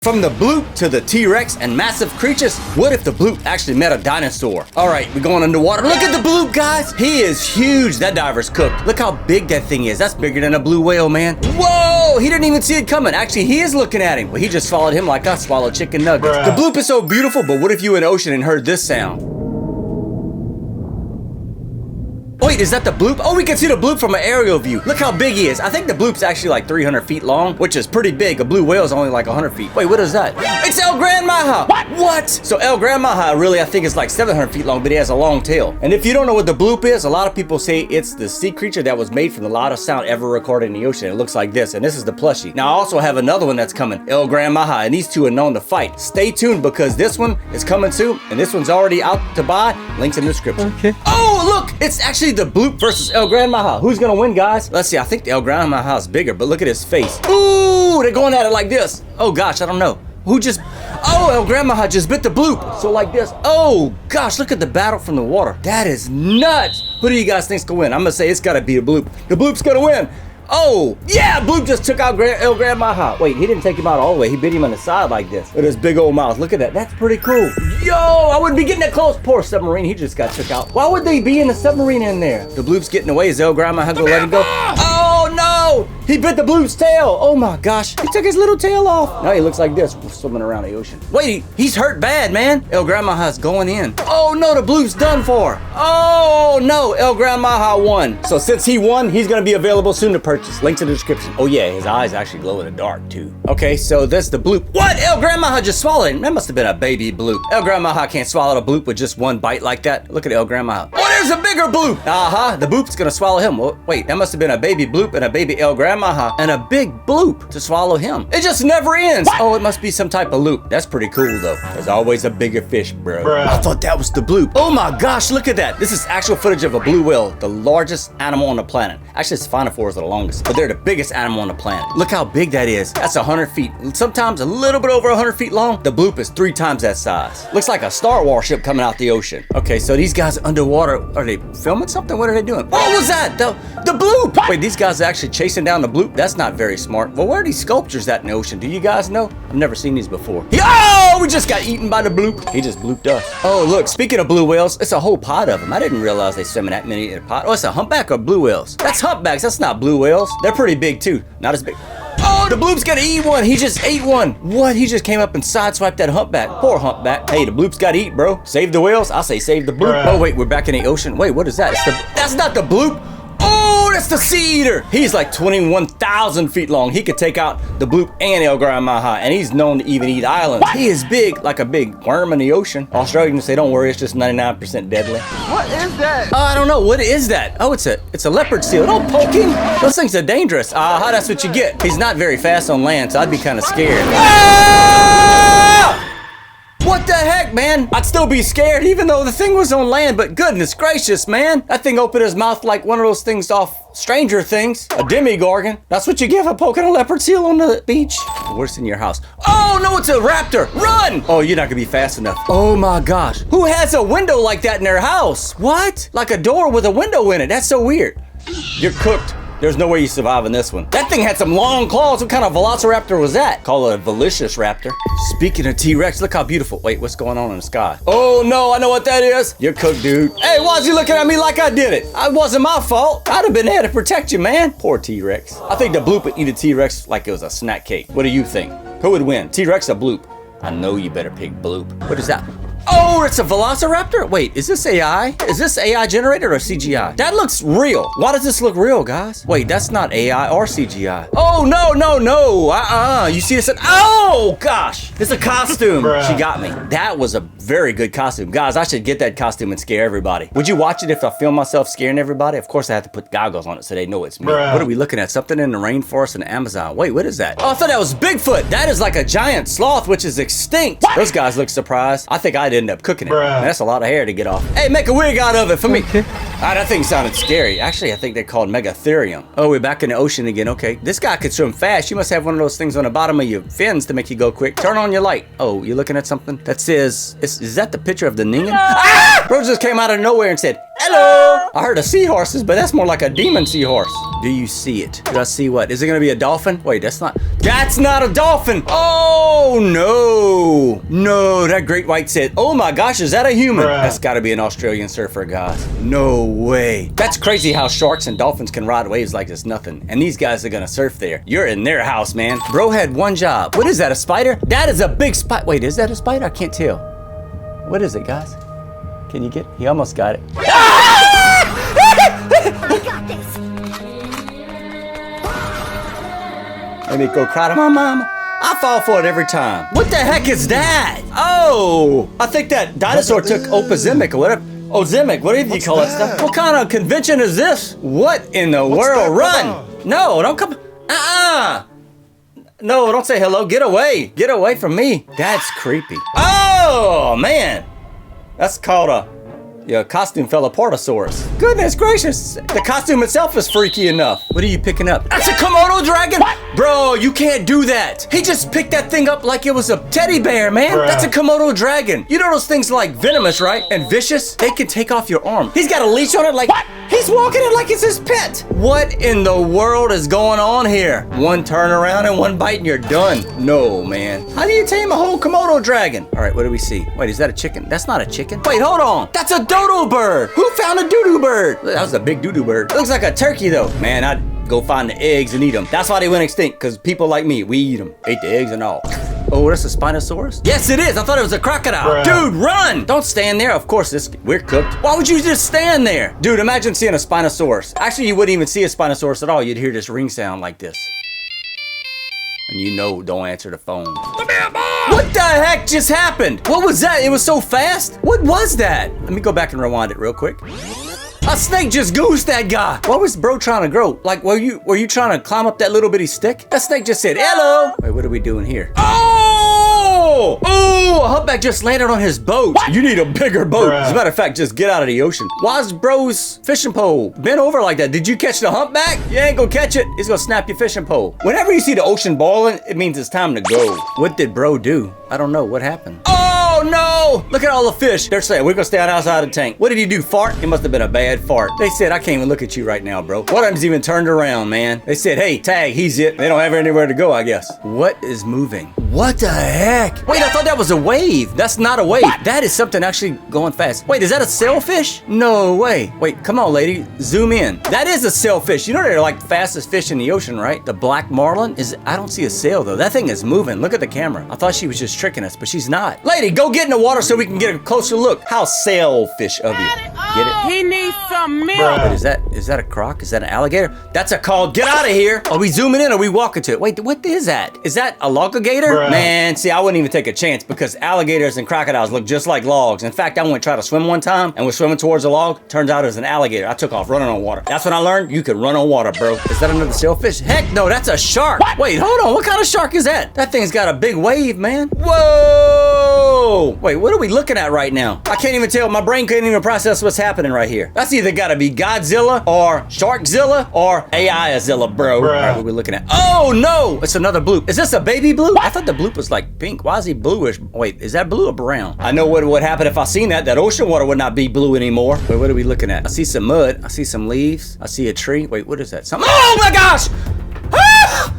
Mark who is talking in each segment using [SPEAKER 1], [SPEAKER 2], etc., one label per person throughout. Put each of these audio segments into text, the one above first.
[SPEAKER 1] From the bloop to the T-Rex and massive creatures, what if the bloop actually met a dinosaur? All right, we're going underwater. Look at the bloop, guys. He is huge. That diver's cooked. Look how big that thing is. That's bigger than a blue whale, man. Whoa, he didn't even see it coming. Actually, he is looking at him. Well, he just swallowed him like I swallowed chicken nuggets. The bloop is so beautiful, but what if you were in the ocean and heard this sound? Wait, is that the bloop? Oh, we can see the bloop from an aerial view. Look how big he is. I think the bloop's actually like 300 feet long, which is pretty big. A blue whale is only like 100 feet. Wait, what is that? It's El Grandaha. What? So El Grandaha really, I think, is like 700 feet long, but he has a long tail. And if you don't know what the bloop is, a lot of people say it's the sea creature that was made from the loudest sound ever recorded in the ocean. It looks like this, and this is the plushie. Now, I also have another one that's coming, El Grandaha, and these two are known to fight. Stay tuned because this one is coming soon, and this one's already out to buy. Links in the description. Okay. Oh, look! It's actually the bloop versus El Grandaha. Who's gonna win, guys? Let's see. I think the El Grandaha is bigger, but look at his face. Ooh, they're going at it like this. Oh gosh, I don't know. Who just... Oh, El Grandaha just bit the bloop. So like this. Oh gosh, look at the battle from the water. That is nuts. Who do you guys think's gonna win? I'm gonna say it's gotta be the bloop. The bloop's gonna win. Oh, yeah, Bloop just took out El Grandaha. Wait, he didn't take him out all the way. He bit him on the side like this with his big old mouth. Look at that. That's pretty cool. Yo, I wouldn't be getting that close. Poor submarine. He just got took out. Why would they be in the submarine in there? The Bloop's getting away. Is El Grandaha gonna let him go? Oh, no. He bit the Bloop's tail. Oh, my gosh. He took his little tail off. Now he looks like this, swimming around the ocean. Wait, he's hurt bad, man. El Grandaha's going in. Oh, no, the Bloop's done for. Oh, no, El Grandaha won. So since he won, he's gonna be available soon to purchase. Links in the description. Oh yeah, his eyes actually glow in the dark too. Okay, so that's the bloop. What? El Grandaha just swallowed him. That must have been a baby bloop. El Grandaha can't swallow the bloop with just one bite like that. Look at El Grandaha. Oh, there's a bigger bloop. The bloop's gonna swallow him. Well, wait, that must have been a baby bloop and a baby El Grandaha and a big bloop to swallow him. It just never ends. What? Oh, it must be some type of loop. That's pretty cool though. There's always a bigger fish, bro. I thought that was the bloop. Oh my gosh, look at that. This is actual footage of a blue whale, the largest animal on the planet. Actually, spinosaurs are the longest, but they're the biggest animal on the planet. Look how big that is. That's 100 feet. Sometimes a little bit over 100 feet long. The bloop is 3 times that size. Looks like a Star Wars ship coming out the ocean. Okay, so these guys are underwater. Are they filming something? What are they doing? What was that? The bloop! Wait, these guys are actually chasing down the bloop? That's not very smart. Well, where are these sculptures at in the ocean? Do you guys know? I've never seen these before. Oh, we just got eaten by the bloop. He just blooped us. Oh, look, speaking of blue whales, it's a whole pod of them. I didn't realize they swim in that many in a pod. Oh, it's a humpback or blue whales? That's humpbacks. That's not blue whales. They're pretty big too. Not as big. Oh, the bloop's gonna eat one. He just ate one. What? He just came up and sideswiped that humpback. Poor humpback. Hey, the bloop's gotta eat, bro. Save the whales. I say save the bloop. Oh, wait, we're back in the ocean. Wait, what is that? That's not the bloop. Oh, that's the sea eater. He's like 21,000 feet long. He could take out the bloop and El Grandaha, and he's known to even eat islands. He is big, like a big worm in the ocean. Australians say, don't worry, it's just 99% deadly.
[SPEAKER 2] What is that?
[SPEAKER 1] I don't know. What is that? Oh, it's a leopard seal. Don't poke him. Those things are dangerous. That's what you get. He's not very fast on land, so I'd be kind of scared. Ah! What the heck, man? I'd still be scared even though the thing was on land, but goodness gracious, man. That thing opened his mouth like one of those things off Stranger Things. A demigorgon. That's what you get for poking a leopard seal on the beach. Worse in your house. Oh, no, it's a raptor. Run! Oh, you're not gonna be fast enough. Oh my gosh. Who has a window like that in their house? What? Like a door with a window in it. That's so weird. You're cooked. There's no way you survive in this one. That thing had some long claws. What kind of velociraptor was that? Call it a velocious raptor. Speaking of T-Rex, look how beautiful. Wait, what's going on in the sky? Oh no, I know what that is. You're cooked, dude. Hey, why is he looking at me like I did it? It wasn't my fault. I'd have been there to protect you, man. Poor T-Rex. I think the bloop would eat a T-Rex like it was a snack cake. What do you think? Who would win, T-Rex or bloop? I know you better pick bloop. What is that? Oh, it's a velociraptor? Wait, is this AI? Is this AI generated or CGI? That looks real. Why does this look real, guys? Wait, that's not AI or CGI. Oh, no, no, no. You see this? Oh, gosh. It's a costume. She got me. That was a very good costume. Guys, I should get that costume and scare everybody. Would you watch it if I film myself scaring everybody? Of course, I have to put goggles on it so they know it's me. What are we looking at? Something in the rainforest in the Amazon. Wait, what is that? Oh, I thought that was Bigfoot. That is like a giant sloth, which is extinct. What? Those guys look surprised. I think I'd end up cooking it. Man, that's a lot of hair to get off. Hey, make a wig out of it for me. That thing sounded scary. Actually, I think they're called megatherium. Oh, we're back in the ocean again. Okay, this guy could swim fast. You must have one of those things on the bottom of your fins to make you go quick. Turn on your light. Oh, you're looking at something that says, is that the picture of the Ningen? Ah! Bro just came out of nowhere and said, Hello. I heard of seahorses, but that's more like a demon seahorse. Do you see it? Do I see what? Is it gonna be a dolphin? Wait, that's not a dolphin. Oh no. No, that great white said, oh my gosh, is that a human? That's gotta be an Australian surfer, guys. No way. That's crazy how sharks and dolphins can ride waves like it's nothing. And these guys are gonna surf there. You're in their house, man. Bro had one job. What is that, a spider? That is a big spider. Wait, is that a spider? I can't tell. What is it, guys? Can you get? He almost got it.
[SPEAKER 2] I got this.
[SPEAKER 1] Let me go cry to my mama. I fall for it every time. What the heck is that? Oh, I think that dinosaur took Oceanic or whatever. Oceanic, whatever you call that stuff. What kind of convention is this? What in the world? Run! No, don't come. No, don't say hello. Get away. Get away from me. That's creepy. Oh, man. That's called your costume fell apartosaurus. Goodness gracious. The costume itself is freaky enough. What are you picking up? That's a Komodo dragon? What? Bro, you can't do that. He just picked that thing up like it was a teddy bear, man. That's a Komodo dragon. You know those things like venomous, right? And vicious? They can take off your arm. He's got a leash on it like, what? He's walking it like it's his pet. What in the world is going on here? One turn around and one bite and you're done. No, man. How do you tame a whole Komodo dragon? All right, what do we see? Wait, is that a chicken? That's not a chicken. Wait, hold on. That's a dodo bird. Who found a doo-doo bird? That was a big doo-doo bird. It looks like a turkey though. Man, I'd go find the eggs and eat them. That's why they went extinct, because people like me, we eat them. Ate the eggs and all. Oh, that's a Spinosaurus? Yes, it is. I thought it was a crocodile. Dude, run! Don't stand there. Of course, we're cooked. Why would you just stand there? Dude, imagine seeing a Spinosaurus. Actually, you wouldn't even see a Spinosaurus at all. You'd hear this ring sound like this. And you know, don't answer the phone. What the heck just happened? What was that? It was so fast? What was that? Let me go back and rewind it real quick. A snake just goosed that guy. What was bro trying to grow? Like, were you trying to climb up that little bitty stick? That snake just said, hello. Wait, what are we doing here? Oh! Oh, a humpback just landed on his boat. What? You need a bigger boat. As a matter of fact, just get out of the ocean. Why is bro's fishing pole bent over like that? Did you catch the humpback? You ain't gonna catch it. It's gonna snap your fishing pole. Whenever you see the ocean boiling, it means it's time to go. What did bro do? I don't know. What happened? Oh no! Look at all the fish. They're saying we're gonna stay outside the tank. What did he do? Fart? It must have been a bad fart. They said I can't even look at you right now, bro. One of them's even turned around, man. They said, hey, tag, he's it. They don't have anywhere to go, I guess. What is moving? What the heck? Wait, I thought that was a wave. That's not a wave. What? That is something actually going fast. Wait, is that a sailfish? No way. Wait, come on, lady. Zoom in. That is a sailfish. You know they're like the fastest fish in the ocean, right? The black marlin is, I don't see a sail though. That thing is moving. Look at the camera. I thought she was just tricking us, but she's not. Lady, go get in the water so we can get a closer look. How sailfish of you. Get it?
[SPEAKER 2] He needs some milk.
[SPEAKER 1] Wait, is that a croc? Is that an alligator? That's a call. Get out of here. Are we zooming in or are we walking to it? Wait, what is that? Is that a logagator? Man, see, I wouldn't even take a chance because alligators and crocodiles look just like logs. In fact, I went to try to swim one time and was swimming towards a log. Turns out it was an alligator. I took off running on water. That's when I learned you can run on water, bro. Is that another sailfish? Heck no, that's a shark. What? Wait, hold on. What kind of shark is that? That thing's got a big wave, man. Whoa! Wait, what are we looking at right now? I can't even tell. My brain can't even process what's happening right here. That's either gotta be Godzilla or Sharkzilla or AI-zilla, bro. All right, what are we looking at? Oh no! It's another bloop. Is this a baby bloop? I thought the bloop was like pink. Why is he bluish? Wait, is that blue or brown? I know what would happen if I seen that. That ocean water would not be blue anymore. Wait, what are we looking at? I see some mud. I see some leaves. I see a tree. Wait, what is that? Oh my gosh! Ah!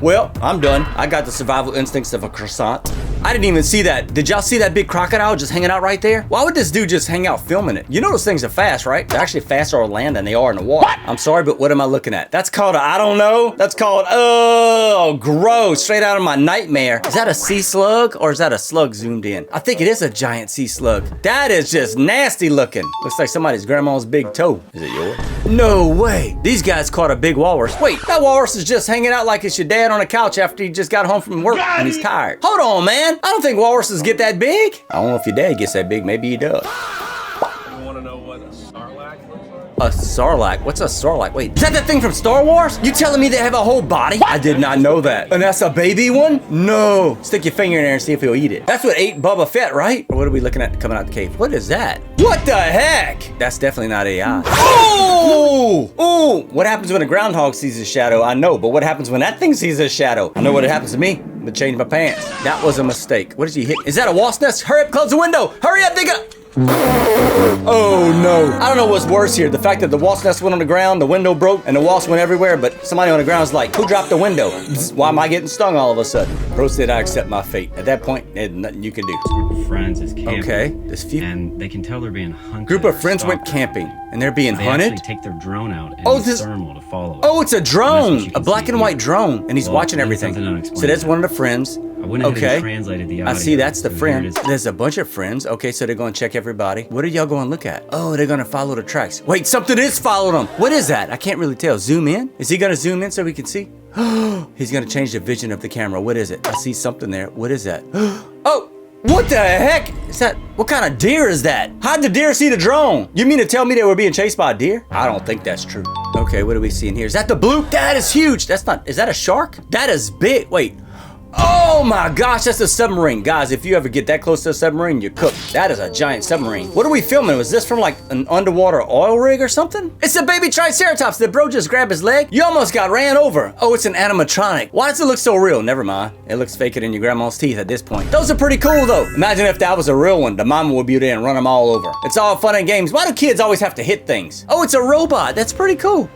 [SPEAKER 1] Well, I'm done. I got the survival instincts of a croissant. I didn't even see that. Did y'all see that big crocodile just hanging out right there? Why would this dude just hang out filming it? You know those things are fast, right? They're actually faster on land than they are in the water. What? I'm sorry, but what am I looking at? That's called I don't know. That's called, oh, gross. Straight out of my nightmare. Is that a sea slug or is that a slug zoomed in? I think it is a giant sea slug. That is just nasty looking. Looks like somebody's grandma's big toe. Is it yours? No way. These guys caught a big walrus. Wait, that walrus is just hanging out like it's your dad on a couch after he just got home from work and he's tired. Hold on, man. I don't think walruses get that big. I don't know if your dad gets that big. Maybe he does.
[SPEAKER 3] You want to know what a sarlacc looks like?
[SPEAKER 1] A sarlacc? What's a sarlacc? Wait, is that thing from Star Wars? You telling me they have a whole body? What? I did not know that. And that's a baby one? No. Stick your finger in there and see if he'll eat it. That's what ate Boba Fett, right? Or what are we looking at coming out the cave? What is that? What the heck? That's definitely not AI. Oh! Oh! What happens when a groundhog sees a shadow? I know, but what happens when that thing sees a shadow? I know what happens to me. I'm gonna change my pants. That was a mistake. What did you hit? Is that a wasp nest? Hurry up, close the window. Hurry up, nigga. Oh no. I don't know what's worse here. The fact that the wasp nest went on the ground, the window broke, and the wasp went everywhere, but somebody on the ground is like, who dropped the window? Why am I getting stung all of a sudden? Bro said I accept my fate. At that point, there's nothing you can do.
[SPEAKER 4] Group of friends is camping.
[SPEAKER 1] Okay. This few
[SPEAKER 4] And they can tell they're being hunted.
[SPEAKER 1] group of
[SPEAKER 4] or
[SPEAKER 1] friends went
[SPEAKER 4] stalked.
[SPEAKER 1] camping and they're being
[SPEAKER 4] They
[SPEAKER 1] hunted.
[SPEAKER 4] actually take their drone out and
[SPEAKER 1] Oh, this-
[SPEAKER 4] thermal to follow it.
[SPEAKER 1] Oh, it's a
[SPEAKER 4] And
[SPEAKER 1] drone,
[SPEAKER 4] that's what you
[SPEAKER 1] a
[SPEAKER 4] can
[SPEAKER 1] black
[SPEAKER 4] see
[SPEAKER 1] and white
[SPEAKER 4] here.
[SPEAKER 1] drone, and he's
[SPEAKER 4] Well,
[SPEAKER 1] watching
[SPEAKER 4] then
[SPEAKER 1] everything.
[SPEAKER 4] something unexplained
[SPEAKER 1] So that's
[SPEAKER 4] happened.
[SPEAKER 1] one of the friends.
[SPEAKER 4] I went ahead
[SPEAKER 1] Okay.
[SPEAKER 4] and translated the
[SPEAKER 1] I
[SPEAKER 4] audio.
[SPEAKER 1] see that's the
[SPEAKER 4] So here
[SPEAKER 1] friend.
[SPEAKER 4] it is.
[SPEAKER 1] There's a bunch of friends. Okay, so they're going to check everybody. What are y'all going to look at? Oh, they're going to follow the tracks. Wait, something is following them. What is that? I can't really tell. Zoom in? Is he going to zoom in so we can see? He's going to change the vision of the camera. What is it? I see something there. What is that? Oh, what the heck? Is that, what kind of deer is that? How'd the deer see the drone? You mean to tell me they were being chased by a deer? I don't think that's true. Okay, what do we see in here? Is that the bloop? That is huge. That's not, is that a shark? That is big. Wait. Oh my gosh, that's a submarine. Guys, if you ever get that close to a submarine, you're cooked. That is a giant submarine. What are we filming? Was this from like an underwater oil rig or something? It's a baby triceratops. The bro just grabbed his leg. You almost got ran over. Oh, it's an animatronic. Why does it look so real? Never mind. It looks faker than your grandma's teeth at this point. Those are pretty cool though. Imagine if that was a real one. The mama would be there and run them all over. It's all fun and games. Why do kids always have to hit things? Oh, it's a robot. That's pretty cool.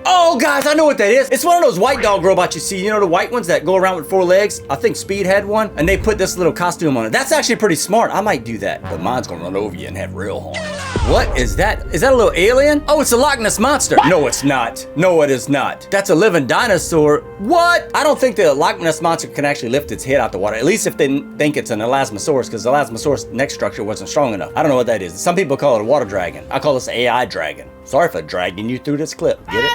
[SPEAKER 1] Oh, guys, I know what that is. It's one of those white dog robots you see. You know the white ones that go around with 4 legs? I think Speed had one, and they put this little costume on it. That's actually pretty smart. I might do that, but mine's gonna run over you and have real horns. What is that? Is that a little alien? Oh, it's a Loch Ness monster. No, it's not. No, it is not. That's a living dinosaur. What? I don't think the Loch Ness monster can actually lift its head out the water. At least if they think it's an elasmosaurus, because the elasmosaurus neck structure wasn't strong enough. I don't know what that is. Some people call it a water dragon. I call this an AI dragon. Sorry for dragging you through this clip. Get it?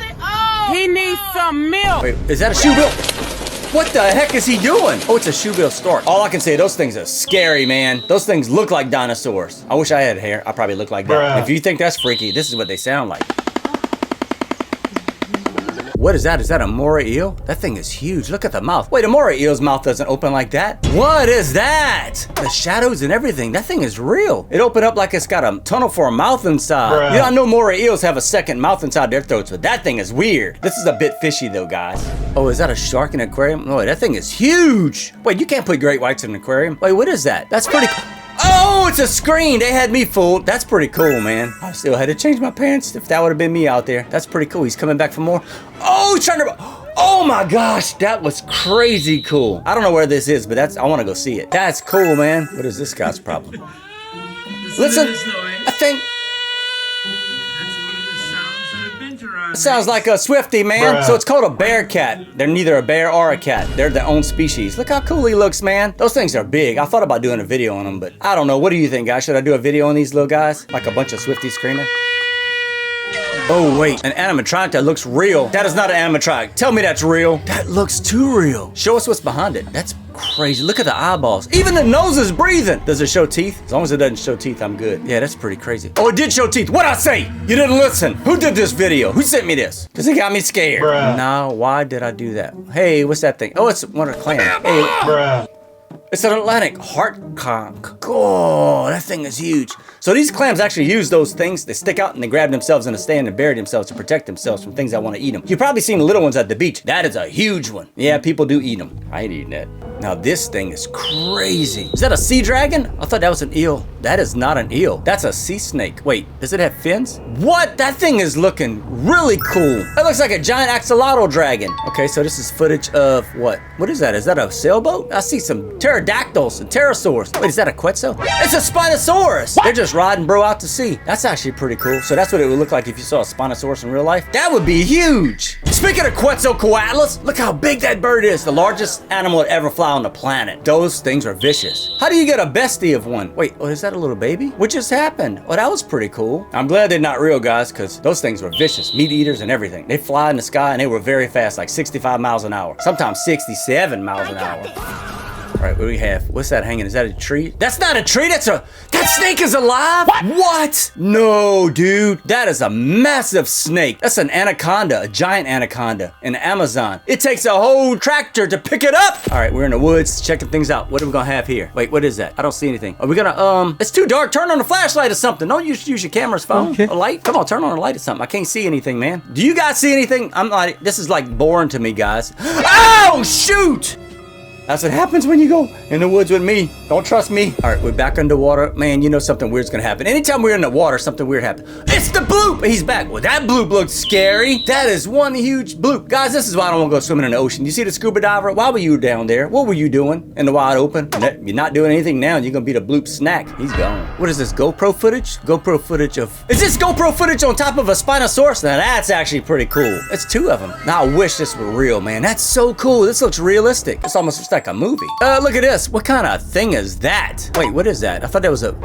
[SPEAKER 2] He needs some milk.
[SPEAKER 1] Wait, is that a shoebill? What the heck is he doing? Oh, it's a shoebill stork. All I can say, those things are scary, man. Those things look like dinosaurs. I wish I had hair. I probably look like that.
[SPEAKER 5] Bruh.
[SPEAKER 1] If you think that's freaky, this is what they sound like. What is that? Is that a moray eel? That thing is huge. Look at the mouth. Wait, a moray eel's mouth doesn't open like that. What is that? The shadows and everything. That thing is real. It opened up like it's got a tunnel for a mouth inside.
[SPEAKER 5] Bruh.
[SPEAKER 1] You know, I know moray eels have a second mouth inside their throats, but that thing is weird. This is a bit fishy though, guys. Oh, is that a shark in an aquarium? Oh, that thing is huge. Wait, you can't put great whites in an aquarium. Wait, what is that? That's pretty cool. Oh, it's a screen. They had me fooled. That's pretty cool, man. I still had to change my pants if that would have been me out there. That's pretty cool. He's coming back for more. Oh, he's trying to... Oh my gosh, that was crazy cool. I don't know where this is, but I want to go see it. That's cool, man. What is this guy's problem? Listen, I think... It sounds like a Swifty, man.
[SPEAKER 5] Bruh.
[SPEAKER 1] So it's called a bear cat. They're neither a bear or a cat. They're their own species. Look how cool he looks, man. Those things are big. I thought about doing a video on them, but I don't know. What do you think, guys? Should I do a video on these little guys? Like a bunch of Swifties screaming? Oh, wait. An animatronic that looks real. That is not an animatronic. Tell me that's real. That looks too real. Show us what's behind it. That's crazy. Look at the eyeballs. Even the nose is breathing. Does it show teeth? As long as it doesn't show teeth, I'm good. Yeah, that's pretty crazy. Oh, it did show teeth. What'd I say? You didn't listen. Who did this video? Who sent me this? Because it got me scared.
[SPEAKER 5] Bruh.
[SPEAKER 1] No, why did I do that? Hey, what's that thing? Oh, it's one of the clams. Hey,
[SPEAKER 5] Bruh.
[SPEAKER 1] it's an Atlantic heart conch. Oh, that thing is huge. So these clams actually use those things. They stick out and they grab themselves in a stand and bury themselves to protect themselves from things that want to eat them. You've probably seen the little ones at the beach. That is a huge one. Yeah, people do eat them. I ain't eating that. Now this thing is crazy. Is that a sea dragon? I thought that was an eel. That is not an eel. That's a sea snake. Wait, does it have fins? What? That thing is looking really cool. That looks like a giant axolotl dragon. Okay, so this is footage of what? What is that? Is that a sailboat? I see some pterodactyls and pterosaurs. Wait, is that a quetzal? It's a Spinosaurus. They're just riding bro out to sea. That's actually pretty cool. So that's what it would look like if you saw a Spinosaurus in real life. That would be huge. Speaking of Quetzalcoatlus, look how big that bird is. The largest animal to ever fly on the planet. Those things are vicious. How do you get a bestie of one? Wait, oh, is that a little baby? What just happened? Oh, that was pretty cool. I'm glad they're not real, guys, because those things were vicious. Meat eaters and everything. They fly in the sky and they were very fast, like 65 miles an hour. Sometimes 67 miles an hour. All right, what do we have? What's that hanging? Is that a tree? That's not a tree. That snake is alive? What? No, dude. That is a massive snake. That's an anaconda, a giant anaconda in the Amazon. It takes a whole tractor to pick it up. All right, we're in the woods checking things out. What are we gonna have here? Wait, what is that? I don't see anything. Are we gonna, it's too dark. Turn on the flashlight or something. Don't use your camera's phone.
[SPEAKER 5] Okay.
[SPEAKER 1] A light? Come on, turn on a light or something. I can't see anything, man. Do you guys see anything? I'm like, this is like boring to me, guys. Oh, shoot! That's what happens when you go in the woods with me. Don't trust me. All right, we're back underwater. Man, you know something weird's gonna happen. Anytime we're in the water, something weird happens. It's the bloop! He's back. Well, that bloop looks scary. That is one huge bloop. Guys, this is why I don't want to go swimming in the ocean. You see the scuba diver? Why were you down there? What were you doing in the wide open? You're not doing anything now. You're gonna be the bloop snack. He's gone. What is this, GoPro footage? GoPro footage of... Is this GoPro footage on top of a Spinosaurus? Now, that's actually pretty cool. It's 2 of them. Now, I wish this were real, man. That's so cool. This looks realistic. It's almost just like a movie. Look at this. What kind of thing is that? Wait, what is that? I thought that was a...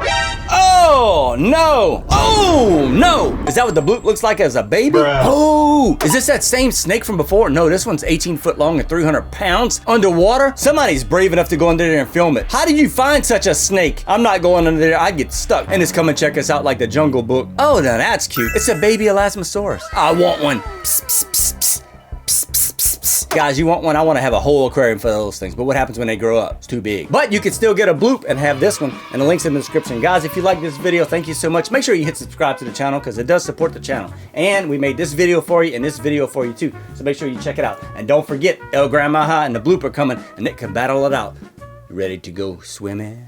[SPEAKER 1] Oh, no. Oh, no. Is that what the bloop looks like as a baby? Bruh. Oh, is this that same snake from before? No, this one's 18 foot long and 300 pounds underwater. Somebody's brave enough to go under there and film it. How did you find such a snake? I'm not going under there. I'd get stuck. And it's come and check us out like the Jungle Book. Oh, now that's cute. It's a baby Elasmosaurus. I want one. Psst, psst, psst, psst. Psst, psst, psst, psst. Guys, you want one? I want to have a whole aquarium for those things. But what happens when they grow up? It's too big. But you can still get a bloop and have this one. And the link's in the description. Guys, if you like this video, thank you so much. Make sure you hit subscribe to the channel because it does support the channel. And we made this video for you and this video for you too. So make sure you check it out. And don't forget, El Grandaha and the bloop are coming and they can battle it out. You ready to go swimming?